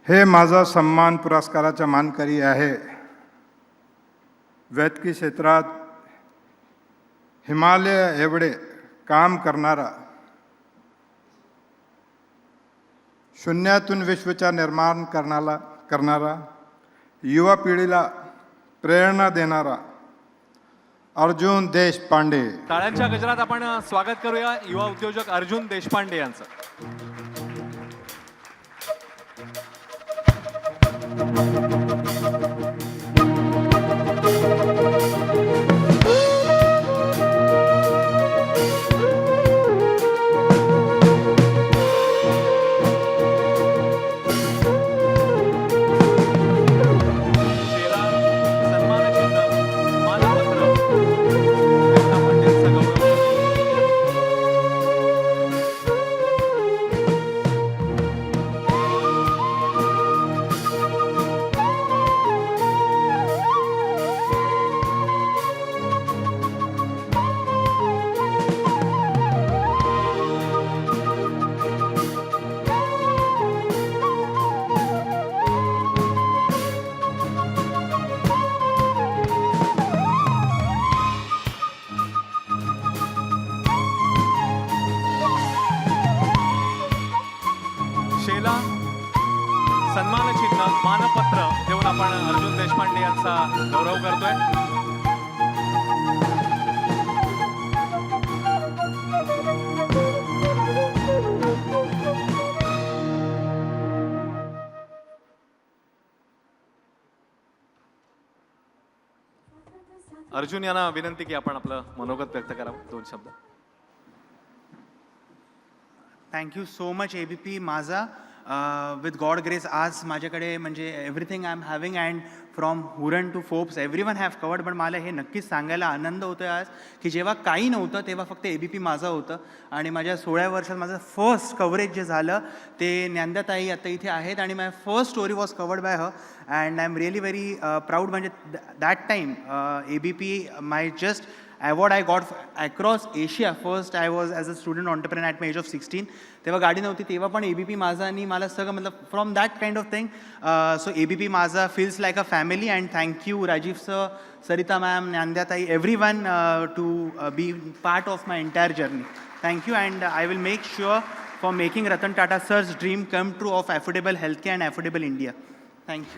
हे माझा सन्मान पुरस्काराचा मानकरी आहे. वैद्यकीय क्षेत्रात हिमालय एवढे काम करणारा, शून्यातून विश्वचा निर्माण करणारा, युवा पिढीला प्रेरणा देणारा अर्जुन देशपांडे. टाळ्यांच्या गजरात आपण स्वागत करूया युवा उद्योजक अर्जुन देशपांडे यांचं. शेला सन्मान चिन्ह मानपत्र देऊन आपण अर्जुन देशपांडे यांचा गौरव करतोय. अर्जुन यांना विनंती की आपण आपलं मनोगत व्यक्त करावं, 2 शब्द. Thank you so much ABP Majha. With God grace आज माझ्याकडे म्हणजे everything I am having and from Hurun to Forbes everyone have covered. पण मला हे नक्कीच सांगायला आनंद होतो आज की जेव्हा काही नव्हतं तेव्हा फक्त ABP माझा होतं आणि माझ्या 16 वर्षात माझं फर्स्ट कव्हरेज जे झालं ते ज्ञानदाताई आता इथे आहेत आणि my first story was covered by her and I am really very proud. म्हणजे that time ABP my just award I got across Asia. First I was as a student entrepreneur at my age of 16. तेव्हा गाडी नव्हती, तेव्हा पण ABP माझा आणि मला सगळं मतलब from that kind of thing. So ABP Majha feels like a family and thank you Rajeev sir, Sarita ma'am, ज्ञानदाताई, everyone to be part of my entire journey. Thank you and I will make sure for making Ratan Tata sir's dream come true of affordable healthcare and affordable India. Thank you.